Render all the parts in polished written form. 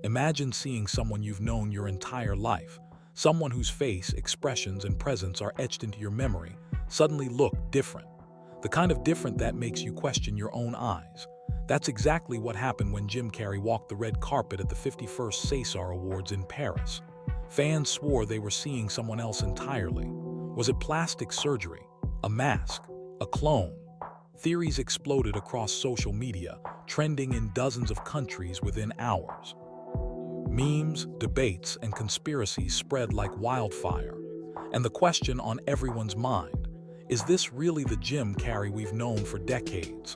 Imagine seeing someone you've known your entire life, someone whose face, expressions, and presence are etched into your memory, suddenly look different. The kind of different that makes you question your own eyes. That's exactly what happened when Jim Carrey walked the red carpet at the 51st César Awards in Paris. Fans swore they were seeing someone else entirely. Was it plastic surgery? A mask? A clone? Theories exploded across social media, trending in dozens of countries within hours. Memes, debates, and conspiracies spread like wildfire. And the question on everyone's mind, is this really the Jim Carrey we've known for decades?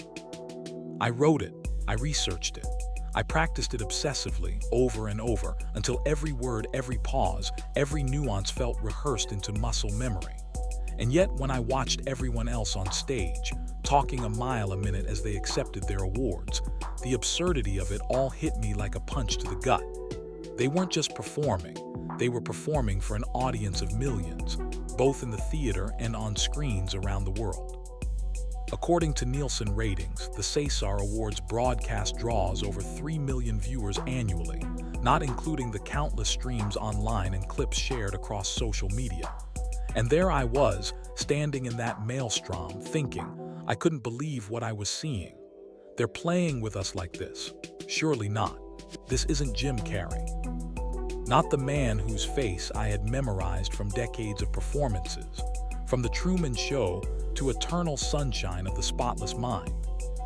I wrote it, I researched it, I practiced it obsessively, over and over, until every word, every pause, every nuance felt rehearsed into muscle memory. And yet, when I watched everyone else on stage, talking a mile a minute as they accepted their awards, the absurdity of it all hit me like a punch to the gut. They weren't just performing, they were performing for an audience of millions, both in the theater and on screens around the world. According to Nielsen ratings, the César Awards broadcast draws over 3 million viewers annually, not including the countless streams online and clips shared across social media. And there I was, standing in that maelstrom, thinking, I couldn't believe what I was seeing. They're playing with us like this. Surely not. This isn't Jim Carrey. Not the man whose face I had memorized from decades of performances, from The Truman Show to Eternal Sunshine of the Spotless Mind,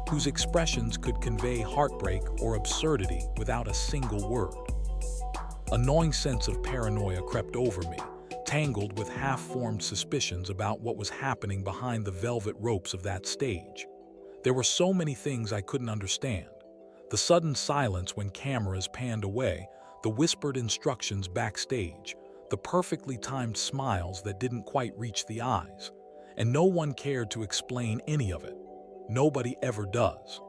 whose expressions could convey heartbreak or absurdity without a single word. A gnawing sense of paranoia crept over me, tangled with half-formed suspicions about what was happening behind the velvet ropes of that stage. There were so many things I couldn't understand. The sudden silence when cameras panned away, the whispered instructions backstage, the perfectly timed smiles that didn't quite reach the eyes, and no one cared to explain any of it. Nobody ever does.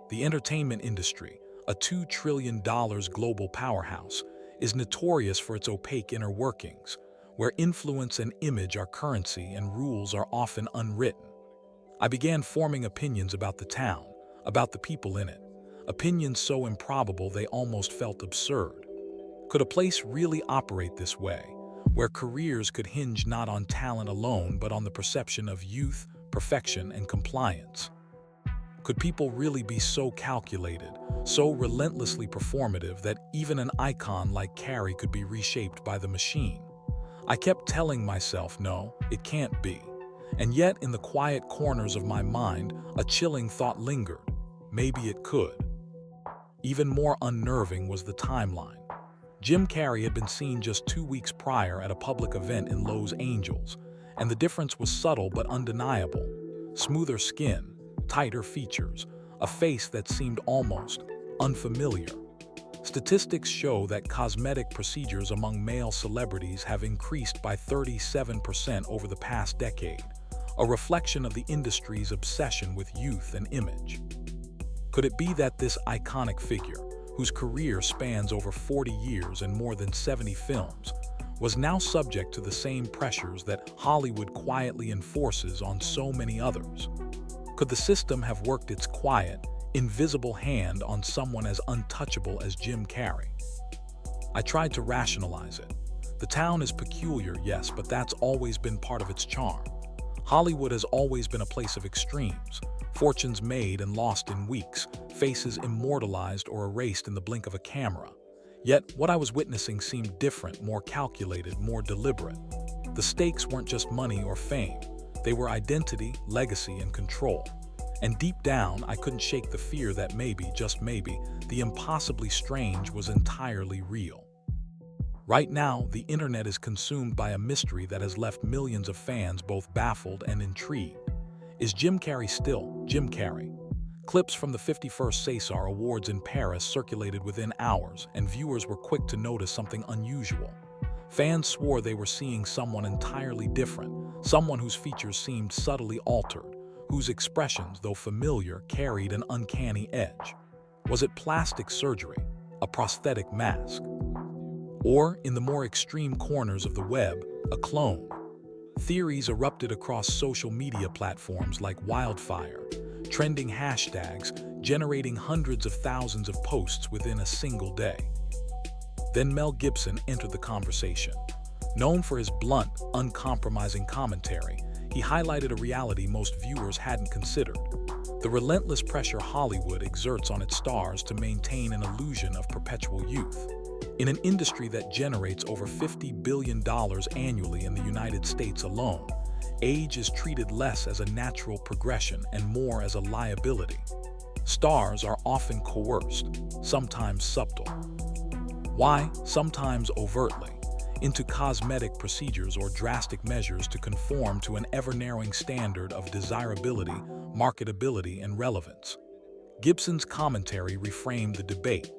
The entertainment industry, a $2 trillion global powerhouse, is notorious for its opaque inner workings, where influence and image are currency and rules are often unwritten. I began forming opinions about the town, about the people in it, opinions so improbable they almost felt absurd. Could a place really operate this way, where careers could hinge not on talent alone but on the perception of youth, perfection, and compliance? Could people really be so calculated, so relentlessly performative that even an icon like Carrey could be reshaped by the machine? I kept telling myself, no, it can't be. And yet, in the quiet corners of my mind, a chilling thought lingered. Maybe it could. Even more unnerving was the timeline. Jim Carrey had been seen just 2 weeks prior at a public event in Los Angeles, and the difference was subtle but undeniable. Smoother skin, tighter features, a face that seemed almost unfamiliar. Statistics show that cosmetic procedures among male celebrities have increased by 37% over the past decade, a reflection of the industry's obsession with youth and image. Could it be that this iconic figure, whose career spans over 40 years and more than 70 films, was now subject to the same pressures that Hollywood quietly enforces on so many others? Could the system have worked its quiet, invisible hand on someone as untouchable as Jim Carrey? I tried to rationalize it. The town is peculiar, yes, but that's always been part of its charm. Hollywood has always been a place of extremes. Fortunes made and lost in weeks, faces immortalized or erased in the blink of a camera. Yet, what I was witnessing seemed different, more calculated, more deliberate. The stakes weren't just money or fame. They were identity, legacy, and control. And deep down, I couldn't shake the fear that maybe, just maybe, the impossibly strange was entirely real. Right now, the internet is consumed by a mystery that has left millions of fans both baffled and intrigued. Is Jim Carrey still Jim Carrey? Clips from the 51st César Awards in Paris circulated within hours, and viewers were quick to notice something unusual. Fans swore they were seeing someone entirely different, someone whose features seemed subtly altered, whose expressions, though familiar, carried an uncanny edge. Was it plastic surgery, a prosthetic mask? Or, in the more extreme corners of the web, a clone? Theories erupted across social media platforms like wildfire, trending hashtags, generating hundreds of thousands of posts within a single day. Then Mel Gibson entered the conversation. Known for his blunt, uncompromising commentary, he highlighted a reality most viewers hadn't considered: the relentless pressure Hollywood exerts on its stars to maintain an illusion of perpetual youth. In an industry that generates over $50 billion annually in the United States alone, age is treated less as a natural progression and more as a liability. Stars are often coerced, sometimes subtle. Why? Sometimes overtly, into cosmetic procedures or drastic measures to conform to an ever-narrowing standard of desirability, marketability, and relevance. Gibson's commentary reframed the debate.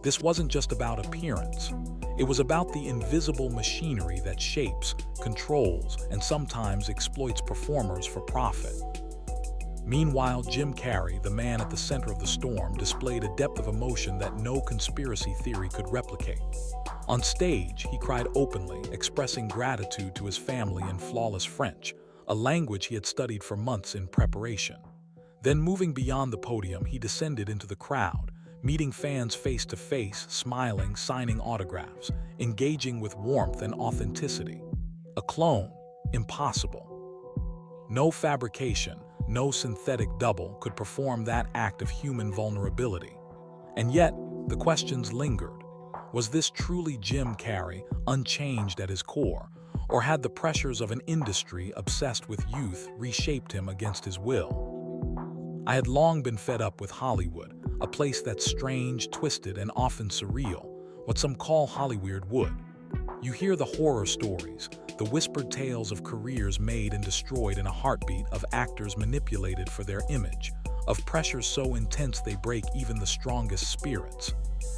This wasn't just about appearance. It was about the invisible machinery that shapes, controls, and sometimes exploits performers for profit. Meanwhile, Jim Carrey, the man at the center of the storm, displayed a depth of emotion that no conspiracy theory could replicate. On stage, he cried openly, expressing gratitude to his family in flawless French, a language he had studied for months in preparation. Then, moving beyond the podium, he descended into the crowd, meeting fans face to face, smiling, signing autographs, engaging with warmth and authenticity. A clone? Impossible. No fabrication, no synthetic double could perform that act of human vulnerability. And yet, the questions lingered. Was this truly Jim Carrey, unchanged at his core, or had the pressures of an industry obsessed with youth reshaped him against his will? I had long been fed up with Hollywood, a place that's strange, twisted, and often surreal, what some call Hollyweird. You hear the horror stories, the whispered tales of careers made and destroyed in a heartbeat, of actors manipulated for their image, of pressures so intense they break even the strongest spirits.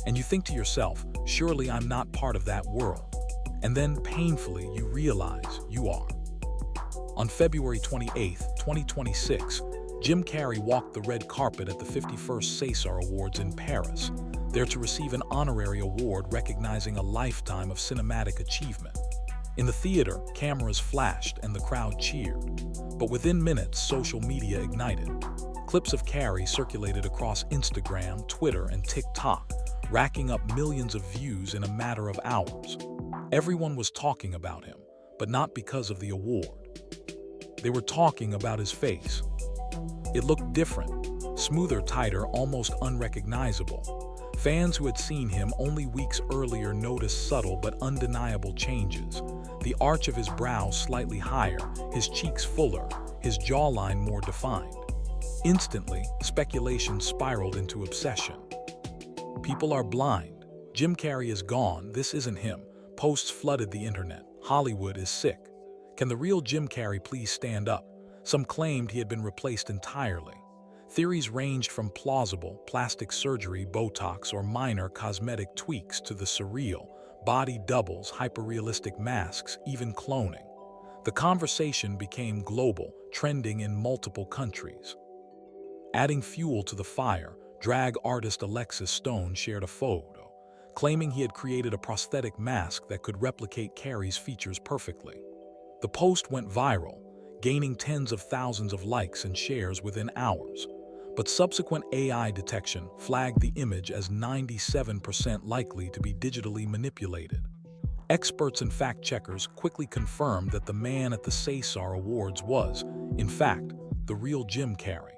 And you think to yourself, surely I'm not part of that world. And then, painfully, you realize you are. On February 28, 2026, Jim Carrey walked the red carpet at the 51st César Awards in Paris, there to receive an honorary award recognizing a lifetime of cinematic achievement. In the theater, cameras flashed and the crowd cheered. But within minutes, social media ignited. Clips of Carrey circulated across Instagram, Twitter, and TikTok, racking up millions of views in a matter of hours. Everyone was talking about him, but not because of the award. They were talking about his face. It looked different, smoother, tighter, almost unrecognizable. Fans who had seen him only weeks earlier noticed subtle but undeniable changes. The arch of his brow slightly higher, his cheeks fuller, his jawline more defined. Instantly, speculation spiraled into obsession. People are blind. Jim Carrey is gone. This isn't him. Posts flooded the internet. Hollywood is sick. Can the real Jim Carrey please stand up? Some claimed he had been replaced entirely. Theories ranged from plausible, plastic surgery, Botox, or minor cosmetic tweaks to the surreal, body doubles, hyperrealistic masks, even cloning. The conversation became global, trending in multiple countries. Adding fuel to the fire, drag artist Alexis Stone shared a photo, claiming he had created a prosthetic mask that could replicate Carrey's features perfectly. The post went viral, gaining tens of thousands of likes and shares within hours. But subsequent AI detection flagged the image as 97% likely to be digitally manipulated. Experts and fact-checkers quickly confirmed that the man at the César Awards was, in fact, the real Jim Carrey.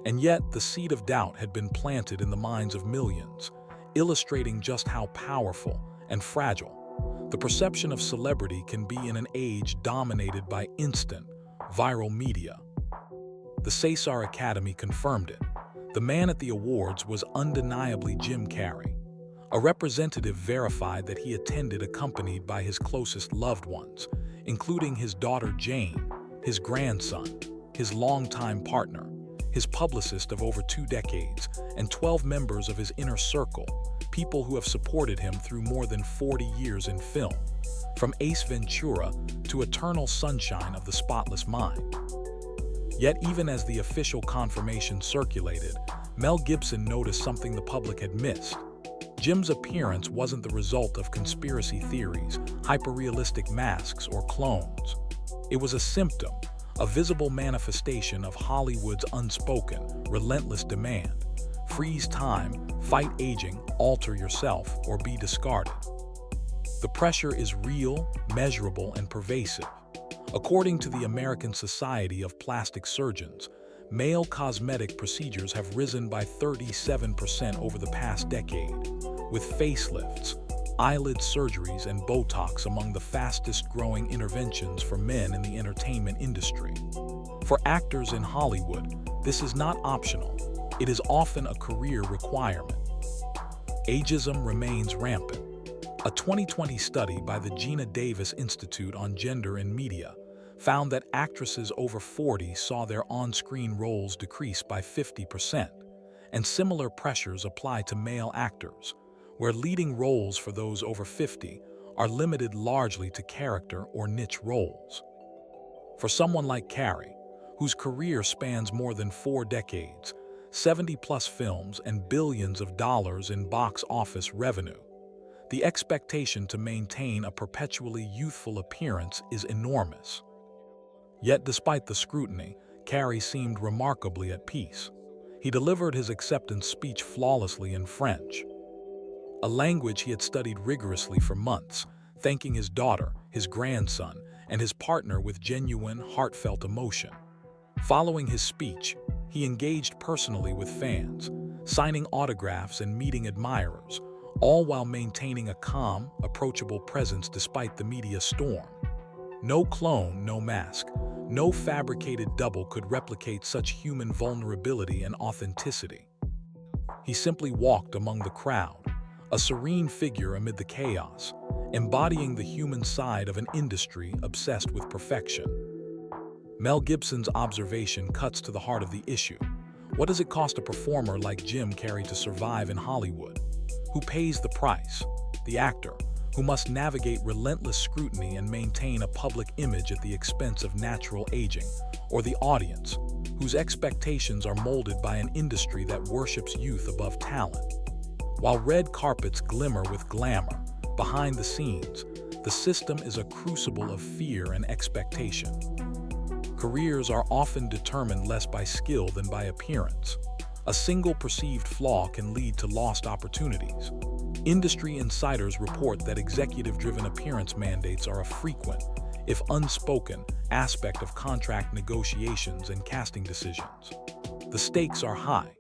And yet, the seed of doubt had been planted in the minds of millions, illustrating just how powerful and fragile the perception of celebrity can be in an age dominated by instant, viral media. The César Academy confirmed it. The man at the awards was undeniably Jim Carrey. A representative verified that he attended accompanied by his closest loved ones, including his daughter Jane, his grandson, his longtime partner, his publicist of over 2 decades, and 12 members of his inner circle, people who have supported him through more than 40 years in film, from Ace Ventura to Eternal Sunshine of the Spotless Mind. Yet even as the official confirmation circulated, Mel Gibson noticed something the public had missed. Jim's appearance wasn't the result of conspiracy theories, hyperrealistic masks, or clones. It was a symptom, a visible manifestation of Hollywood's unspoken, relentless demand. Freeze time, fight aging, alter yourself, or be discarded. The pressure is real, measurable, and pervasive. According to the American Society of Plastic Surgeons, male cosmetic procedures have risen by 37% over the past decade, with facelifts, eyelid surgeries, and Botox among the fastest-growing interventions for men in the entertainment industry. For actors in Hollywood, this is not optional. It is often a career requirement. Ageism remains rampant. A 2020 study by the Gina Davis Institute on Gender in Media found that actresses over 40 saw their on-screen roles decrease by 50%, and similar pressures apply to male actors, where leading roles for those over 50 are limited largely to character or niche roles. For someone like Carrey, whose career spans more than 4 decades, 70-plus films, and billions of dollars in box office revenue, the expectation to maintain a perpetually youthful appearance is enormous. Yet despite the scrutiny, Carrey seemed remarkably at peace. He delivered his acceptance speech flawlessly in French, a language he had studied rigorously for months, thanking his daughter, his grandson, and his partner with genuine, heartfelt emotion. Following his speech, he engaged personally with fans, signing autographs and meeting admirers, all while maintaining a calm, approachable presence despite the media storm. No clone, no mask, no fabricated double could replicate such human vulnerability and authenticity. He simply walked among the crowd, a serene figure amid the chaos, embodying the human side of an industry obsessed with perfection. Mel Gibson's observation cuts to the heart of the issue. What does it cost a performer like Jim Carrey to survive in Hollywood? Who pays the price? The actor, who must navigate relentless scrutiny and maintain a public image at the expense of natural aging, or the audience, whose expectations are molded by an industry that worships youth above talent? While red carpets glimmer with glamour, behind the scenes, the system is a crucible of fear and expectation. Careers are often determined less by skill than by appearance. A single perceived flaw can lead to lost opportunities. Industry insiders report that executive-driven appearance mandates are a frequent, if unspoken, aspect of contract negotiations and casting decisions. The stakes are high.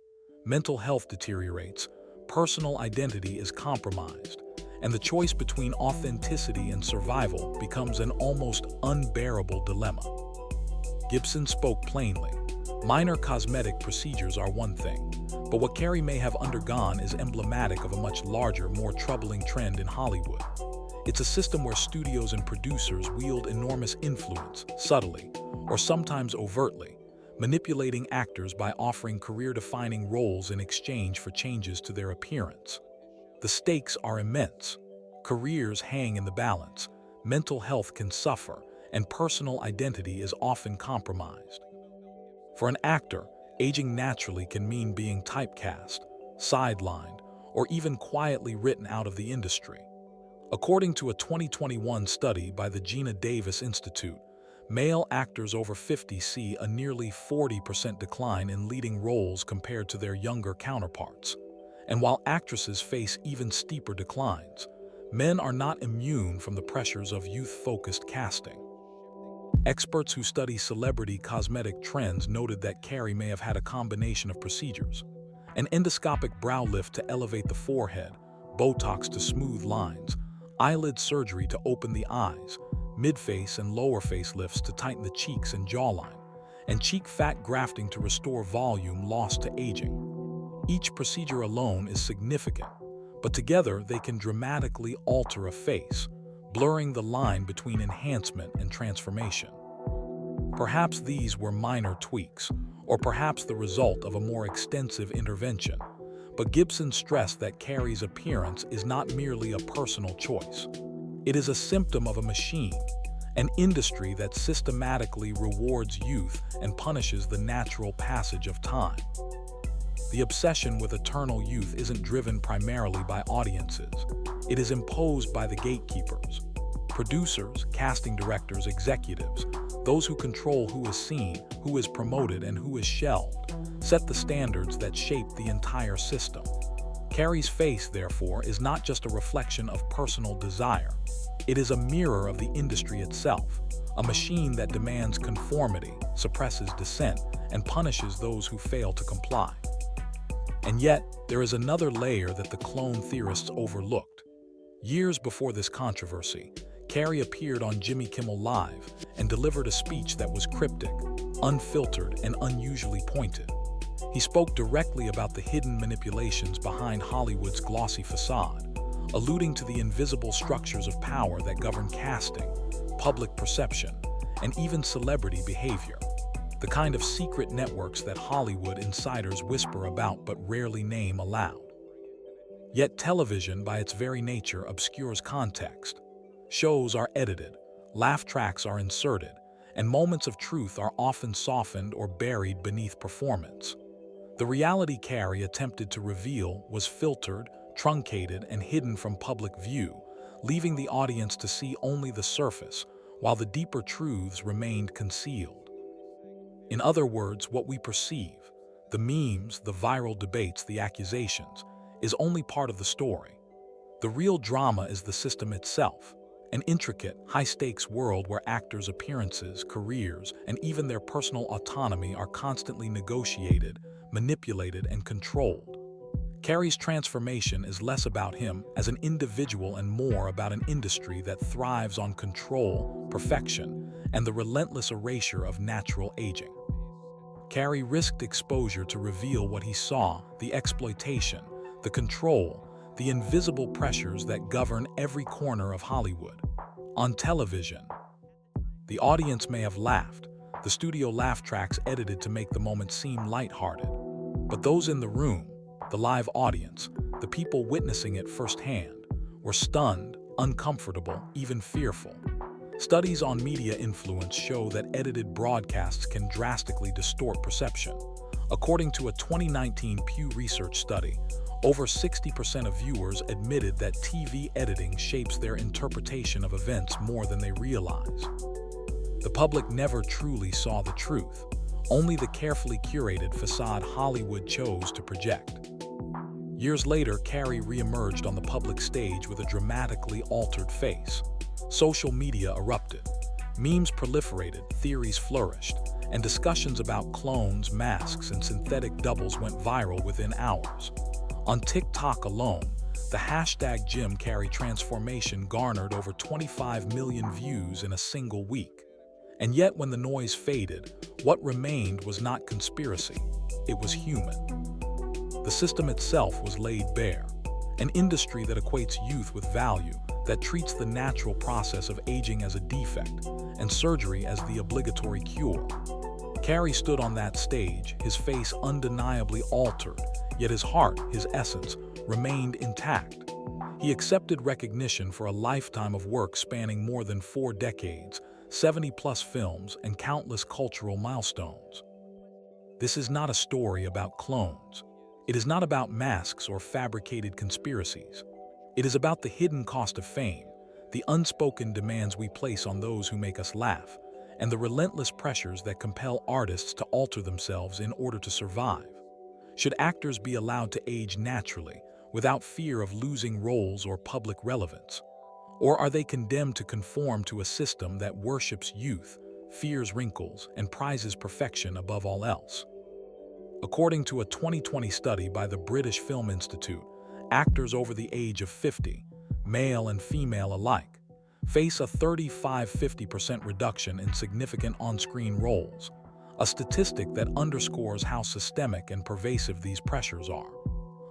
Mental health deteriorates, personal identity is compromised, and the choice between authenticity and survival becomes an almost unbearable dilemma. Gibson spoke plainly. Minor cosmetic procedures are one thing, but what Carrey may have undergone is emblematic of a much larger, more troubling trend in Hollywood. It's a system where studios and producers wield enormous influence, subtly, or sometimes overtly, manipulating actors by offering career-defining roles in exchange for changes to their appearance. The stakes are immense. Careers hang in the balance, mental health can suffer, and personal identity is often compromised. For an actor, aging naturally can mean being typecast, sidelined, or even quietly written out of the industry. According to a 2021 study by the Gina Davis Institute, male actors over 50 see a nearly 40% decline in leading roles compared to their younger counterparts. And while actresses face even steeper declines, men are not immune from the pressures of youth-focused casting. Experts who study celebrity cosmetic trends noted that Carrey may have had a combination of procedures: an endoscopic brow lift to elevate the forehead, Botox to smooth lines, eyelid surgery to open the eyes, mid-face and lower face lifts to tighten the cheeks and jawline, and cheek fat grafting to restore volume lost to aging. Each procedure alone is significant, but together they can dramatically alter a face, blurring the line between enhancement and transformation. Perhaps these were minor tweaks, or perhaps the result of a more extensive intervention, but Gibson stressed that Carrey's appearance is not merely a personal choice. It is a symptom of a machine, an industry that systematically rewards youth and punishes the natural passage of time. The obsession with eternal youth isn't driven primarily by audiences. It is imposed by the gatekeepers, producers, casting directors, executives, Those who control who is seen, who is promoted, and who is shelved set the standards that shape the entire system. Carrey's face, therefore, is not just a reflection of personal desire. It is a mirror of the industry itself, a machine that demands conformity, suppresses dissent, and punishes those who fail to comply. And yet, there is another layer that the clone theorists overlooked. Years before this controversy, Carrey appeared on Jimmy Kimmel Live and delivered a speech that was cryptic, unfiltered, and unusually pointed. He spoke directly about the hidden manipulations behind Hollywood's glossy facade, alluding to the invisible structures of power that govern casting, public perception, and even celebrity behavior. The kind of secret networks that Hollywood insiders whisper about but rarely name aloud. Yet television, by its very nature, obscures context. Shows are edited, laugh tracks are inserted, and moments of truth are often softened or buried beneath performance. The reality Carrey attempted to reveal was filtered, truncated, and hidden from public view, leaving the audience to see only the surface, while the deeper truths remained concealed. In other words, what we perceive, the memes, the viral debates, the accusations, is only part of the story. The real drama is the system itself, an intricate, high-stakes world where actors' appearances, careers, and even their personal autonomy are constantly negotiated, manipulated, and controlled. Carrey's transformation is less about him as an individual and more about an industry that thrives on control, perfection, and the relentless erasure of natural aging. Carrey risked exposure to reveal what he saw, the exploitation, the control, the invisible pressures that govern every corner of Hollywood. On television, the audience may have laughed, the studio laugh tracks edited to make the moment seem lighthearted. But those in the room, the live audience, the people witnessing it firsthand, were stunned, uncomfortable, even fearful. Studies on media influence show that edited broadcasts can drastically distort perception. According to a 2019 Pew Research study, over 60% of viewers admitted that TV editing shapes their interpretation of events more than they realize. The public never truly saw the truth, only the carefully curated facade Hollywood chose to project. Years later, Carrey re-emerged on the public stage with a dramatically altered face. Social media erupted, memes proliferated, theories flourished, and discussions about clones, masks, and synthetic doubles went viral within hours. On TikTok alone, the hashtag Jim Carrey transformation garnered over 25 million views in a single week. And yet, when the noise faded, what remained was not conspiracy, it was human. The system itself was laid bare, an industry that equates youth with value, that treats the natural process of aging as a defect, and surgery as the obligatory cure. Carrey stood on that stage, his face undeniably altered, yet his heart, his essence, remained intact. He accepted recognition for a lifetime of work spanning more than 4 decades, 70-plus films, and countless cultural milestones. This is not a story about clones. It is not about masks or fabricated conspiracies. It is about the hidden cost of fame, the unspoken demands we place on those who make us laugh, and the relentless pressures that compel artists to alter themselves in order to survive. Should actors be allowed to age naturally, without fear of losing roles or public relevance? Or are they condemned to conform to a system that worships youth, fears wrinkles, and prizes perfection above all else? According to a 2020 study by the British Film Institute, actors over the age of 50, male and female alike, face a 35–50% reduction in significant on-screen roles, a statistic that underscores how systemic and pervasive these pressures are.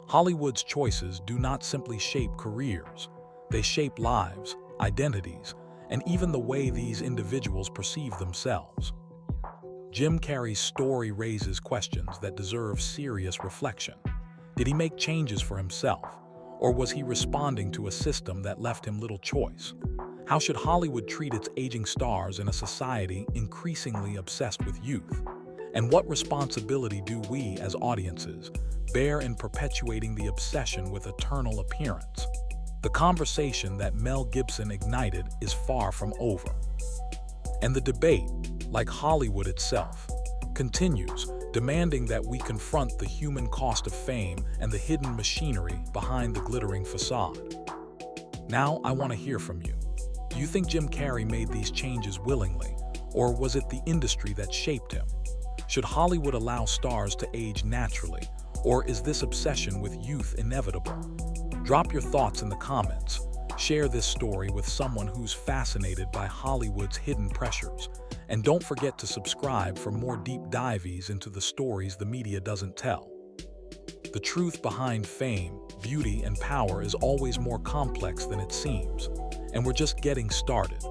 Hollywood's choices do not simply shape careers, they shape lives, identities, and even the way these individuals perceive themselves. Jim Carrey's story raises questions that deserve serious reflection. Did he make changes for himself, or was he responding to a system that left him little choice? How should Hollywood treat its aging stars in a society increasingly obsessed with youth? And what responsibility do we, as audiences, bear in perpetuating the obsession with eternal appearance? The conversation that Mel Gibson ignited is far from over. And the debate, like Hollywood itself, continues, demanding that we confront the human cost of fame and the hidden machinery behind the glittering facade. Now, I want to hear from you. Do you think Jim Carrey made these changes willingly, or was it the industry that shaped him? Should Hollywood allow stars to age naturally, or is this obsession with youth inevitable? Drop your thoughts in the comments. Share this story with someone who's fascinated by Hollywood's hidden pressures. And don't forget to subscribe for more deep dives into the stories the media doesn't tell. The truth behind fame, beauty, and power is always more complex than it seems, and we're just getting started.